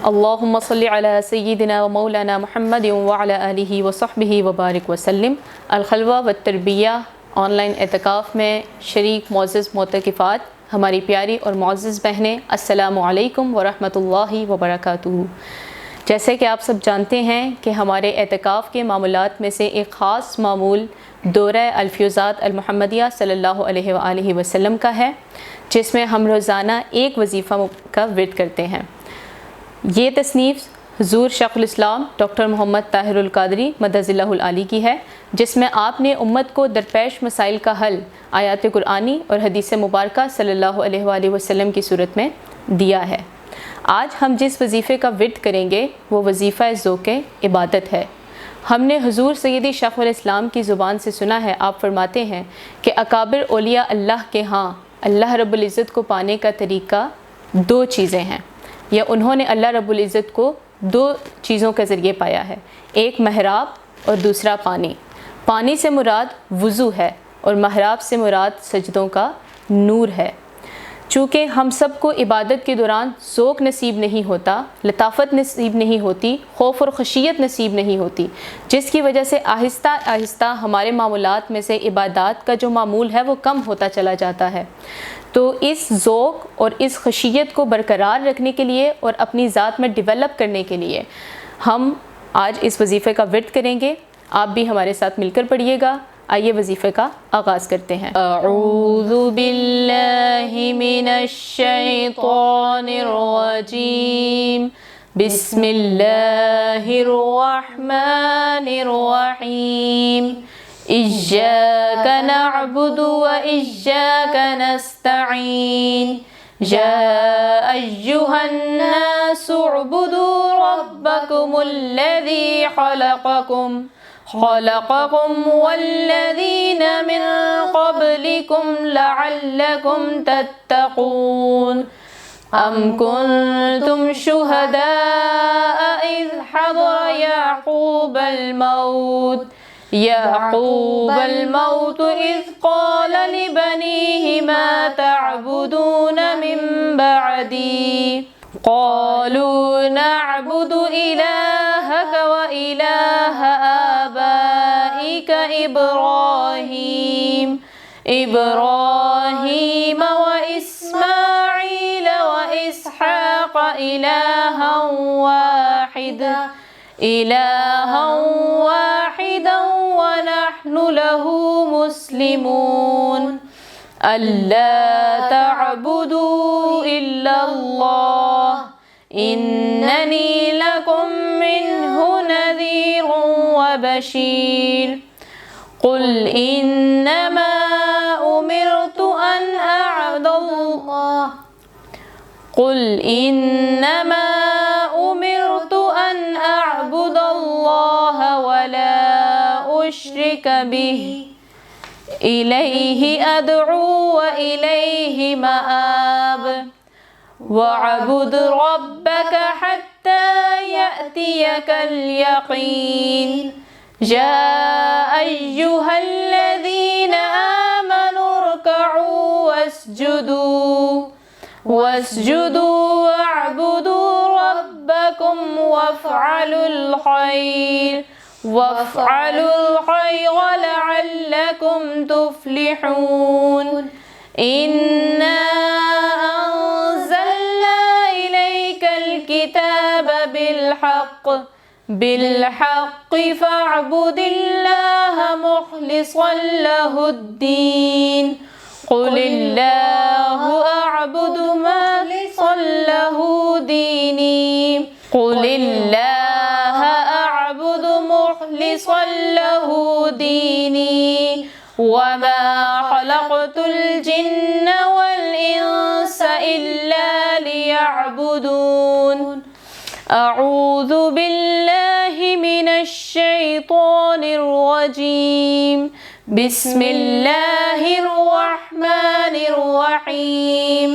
اللہم صلی علی سیدنا و مولانا محمد وعلی آلہ وصحبہ وبارک وسلم۔ الخلوہ والتربیہ آن لائن اعتکاف میں شریک معزز معتکفات، ہماری پیاری اور معزز بہنیں، السلام علیکم ورحمۃ اللہ وبرکاتہ۔ جیسے کہ آپ سب جانتے ہیں کہ ہمارے اعتکاف کے معمولات میں سے ایک خاص معمول دورہ الفیوزات المحمدیہ صلی اللہ علیہ وآلہ وسلم کا ہے، جس میں ہم روزانہ ایک وظیفہ کا ورد کرتے ہیں۔ یہ تصنیف حضور شیخ الاسلام ڈاکٹر محمد طاہر القادری مدظ اللہ العالی کی ہے، جس میں آپ نے امت کو درپیش مسائل کا حل آیات قرآنی اور حدیث مبارکہ صلی اللہ علیہ وآلہ وسلم کی صورت میں دیا ہے۔ آج ہم جس وظیفے کا ورد کریں گے وہ وظیفہ ذوق عبادت ہے۔ ہم نے حضور سیدی شیخ الاسلام کی زبان سے سنا ہے، آپ فرماتے ہیں کہ اکابر اولیاء اللہ کے ہاں اللہ رب العزت کو پانے کا طریقہ دو چیزیں ہیں، یا انہوں نے اللہ رب العزت کو دو چیزوں کے ذریعے پایا ہے، ایک محراب اور دوسرا پانی۔ پانی سے مراد وضو ہے اور محراب سے مراد سجدوں کا نور ہے۔ چونکہ ہم سب کو عبادت کے دوران ذوق نصیب نہیں ہوتا، لطافت نصیب نہیں ہوتی، خوف اور خشیت نصیب نہیں ہوتی، جس کی وجہ سے آہستہ آہستہ ہمارے معمولات میں سے عبادات کا جو معمول ہے وہ کم ہوتا چلا جاتا ہے۔ تو اس ذوق اور اس خشیت کو برقرار رکھنے کے لیے اور اپنی ذات میں ڈیولپ کرنے کے لیے ہم آج اس وظیفے کا ورد کریں گے۔ آپ بھی ہمارے ساتھ مل کر پڑھیے گا۔ آئیے وظیفے کا آغاز کرتے ہیں۔ اعوذ باللہ من الشیطان الرجیم، بسم اللہ الرحمن الرحیم، إياك نعبد وإياك نستعين، يا أيها الناس اعبدوا ربكم الذي خلقكم والذين من قبلكم لعلكم تتقون، أم كنتم شهداء إذ حضر يعقوب الموت إذ قال لبنيه ما تعبدون من بعدي قالوا نعبد إلهك وإله آبائك إبراهيم وإسماعيل وإسحاق إلها واحدا ونحن له مسلمون، ألا تعبدوا إلا الله إنني لكم منه نذير وبشير، قل إنما أمرت أن أعبد الله ولا أشرك به، إليه أدعو وإليه مآب، واعبد ربك حتى يأتيك اليقين، يا أيها الذين آمنوا اركعوا واسجدوا واعبدوا ربكم وافعلوا الخير لعلكم تفلحون، إنا أنزلنا إليك الكتاب بالحق فاعبد الله مخلصا له الدين، قل الله أعبد مخلصا له ديني، وما خلقت الجن والإنس إلا ليعبدون۔ أعوذ بالله من الشيطان الرجيم، بسم الله الرحمن الرحيم،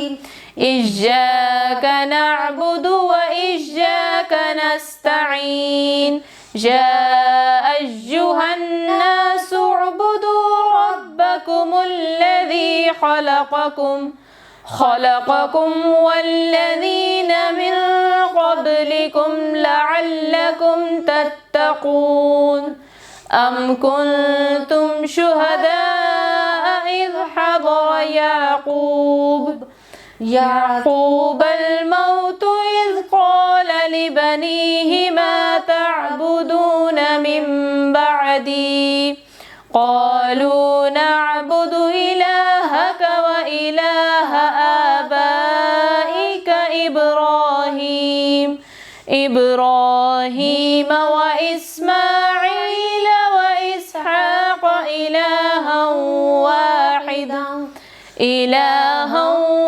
إياك نعبد وإياك نستعين، يا أيها الناس اعبدوا ربكم الذي خلقكم والذين من قبلكم قبلكم لعلكم تتقون أم كنتم شهداء إذ حضر يعقوب الموت إذ قال لبنيه ما تعبدون من بعدي قالوا نعبد إلهك وإله آبائك إبراهيم وإسماعيل وإسحاق إلها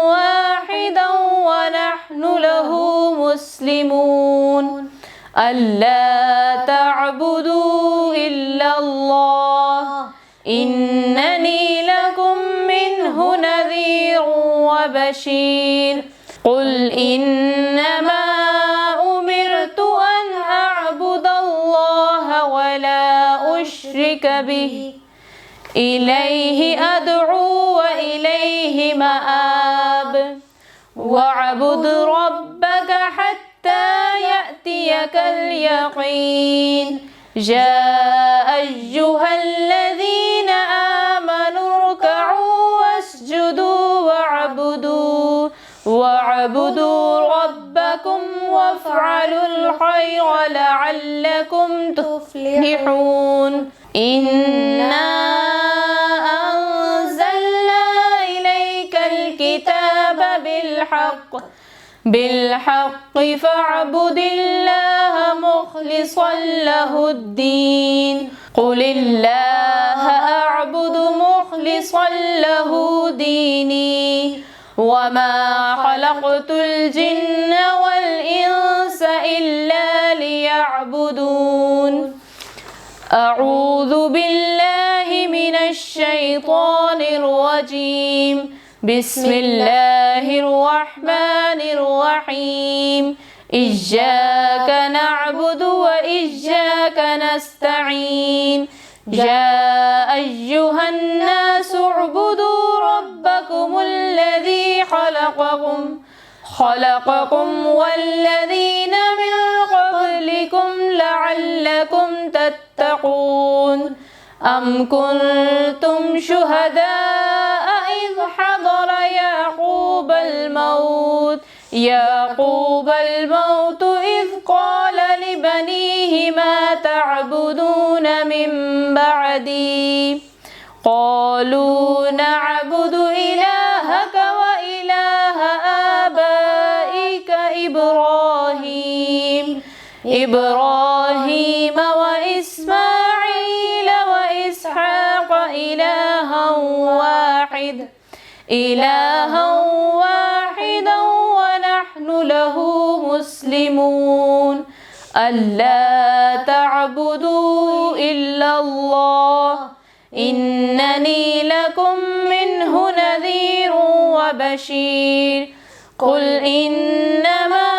واحدا ونحن له مسلمون ألا تعبدوا إلا الله إنني لكم منه نذير وبشير قل إنما أمرت أن أعبد الله ولا أشرك به إليه أدعو وإليه مآب واعبد ربك حتى يأتيك اليقين يا أيها الذين آمنوا اركعوا واسجدوا واعبدوا ربكم وافعلوا الخير لعلكم تفلحون إنا أنزلنا إليك الكتاب بالحق فاعبد الله مخلصا له الدين قل الله أعبد مخلصا له ديني وما خلقت الجن والإنس إلا ليعبدون أعوذ بالله من الشيطان الرجيم بسم الله الرحمن الرحيم إياك نعبد وإياك نستعين يا أيها الناس اعبدوا ربكم الذي خلقكم والذين من قبلكم لعلكم تتقون أم كنتم شهداء إذ حضر يعقوب الموت إذ قال لبنيه ما تعبدون من بعدي قالوا نعبد إلهك وإله آبائك إبراهيم وإسماعيل وإسحاق إلها واحدا ونحن له مسلمون ألا تعبدوا إلا الله إنني لكم منه نذير وبشير قل إنما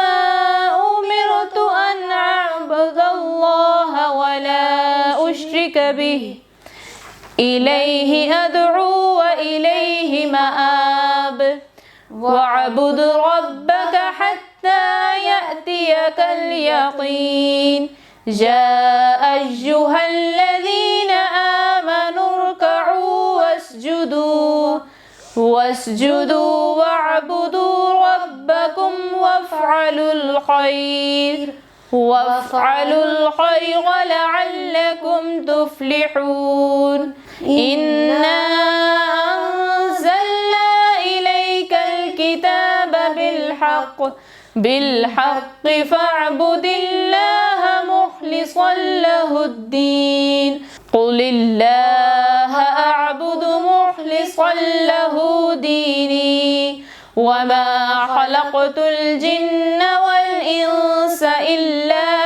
أمرت أن أعبد الله ولا أشرك به إليه أدعو وإليه مآب واعبد ربك حتى يأتيك اليقين يا أيها الذين آمنوا اركعوا واسجدوا واعبدوا ربكم وافعلوا الخير لعلكم تفلحون إنا أنزلنا إليك الكتاب بالحق فاعبد الله مخلصا له الدين قل الله أعبد مخلصا له ديني وما خلقت الجن والإنس إلا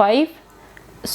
5,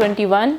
21,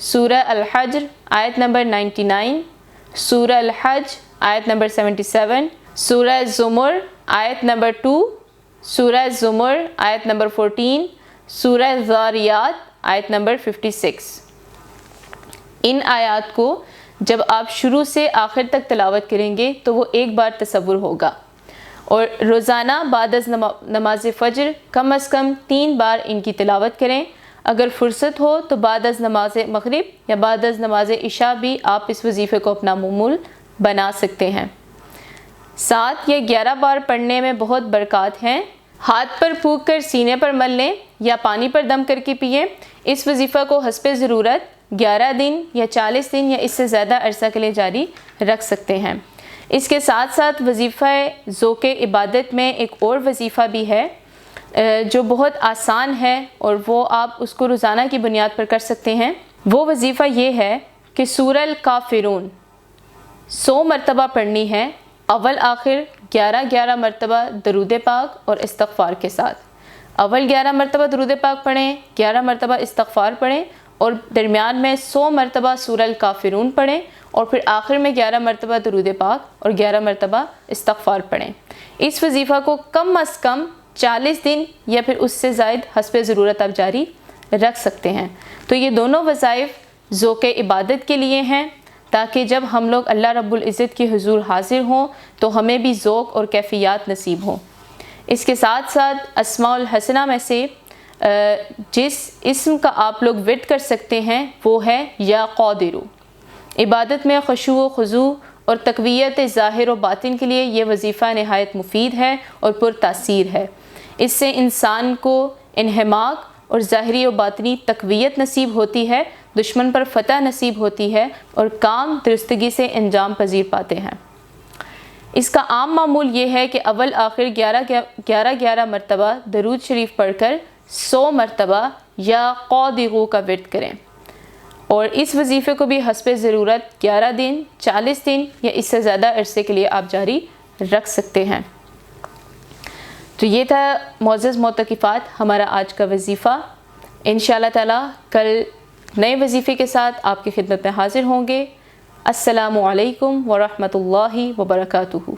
سورہ الحجر آیت نمبر 99، سورہ الحج آیت نمبر 77، سورہ زمر آیت نمبر 2، سورہ زمر آیت نمبر 14، سورہ ذاریات آیت نمبر 56۔ ان آیات کو جب آپ شروع سے آخر تک تلاوت کریں گے تو وہ ایک بار تصور ہوگا، اور روزانہ بعد از نماز فجر کم از کم 3 بار ان کی تلاوت کریں۔ اگر فرصت ہو تو بعد از نماز مغرب یا بعد از نماز عشاء بھی آپ اس وظیفے کو اپنا معمول بنا سکتے ہیں۔ 7 یا 11 بار پڑھنے میں بہت برکات ہیں۔ ہاتھ پر پھونک کر سینے پر مل لیں یا پانی پر دم کر کے پئیں۔ اس وظیفہ کو حسب ضرورت 11 دن یا 40 دن یا اس سے زیادہ عرصہ کے لیے جاری رکھ سکتے ہیں۔ اس کے ساتھ ساتھ وظیفہ ذوق عبادت میں ایک اور وظیفہ بھی ہے جو بہت آسان ہے، اور وہ آپ اس کو روزانہ کی بنیاد پر کر سکتے ہیں۔ وہ وظیفہ یہ ہے کہ سورہ الکافرون 100 مرتبہ پڑھنی ہے، اول آخر 11 مرتبہ درود پاک اور استغفار کے ساتھ۔ اول 11 مرتبہ درود پاک پڑھیں، 11 مرتبہ استغفار پڑھیں، اور درمیان میں 100 مرتبہ سورہ الکافرون پڑھیں، اور پھر آخر میں 11 مرتبہ درود پاک اور 11 مرتبہ استغفار پڑھیں۔ اس وظیفہ کو کم از کم 40 دن یا پھر اس سے زائد حسب ضرورت آپ جاری رکھ سکتے ہیں۔ تو یہ دونوں وظائف ذوق عبادت کے لیے ہیں، تاکہ جب ہم لوگ اللہ رب العزت کے حضور حاضر ہوں تو ہمیں بھی ذوق اور کیفیات نصیب ہوں۔ اس کے ساتھ ساتھ اسماء الحسنہ میں سے جس اسم کا آپ لوگ ورد کر سکتے ہیں وہ ہے یا قادر۔ عبادت میں خشوع و خضوع اور تقویت ظاہر و باطن کے لیے یہ وظیفہ نہایت مفید ہے اور پر تاثیر ہے۔ اس سے انسان کو انہماک اور ظاہری و باطنی تقویت نصیب ہوتی ہے، دشمن پر فتح نصیب ہوتی ہے، اور کام درستگی سے انجام پذیر پاتے ہیں۔ اس کا عام معمول یہ ہے کہ اول آخر 11 مرتبہ درود شریف پڑھ کر 100 مرتبہ یا قادغو کا ورد کریں، اور اس وظیفے کو بھی حسب ضرورت 11 دن، 40 دن یا اس سے زیادہ عرصے کے لیے آپ جاری رکھ سکتے ہیں۔ تو یہ تھا معزز معتکفات ہمارا آج کا وظیفہ۔ انشاءاللہ تعالی کل نئے وظیفے کے ساتھ آپ کی خدمت میں حاضر ہوں گے۔ السلام علیکم ورحمۃ اللہ وبرکاتہ۔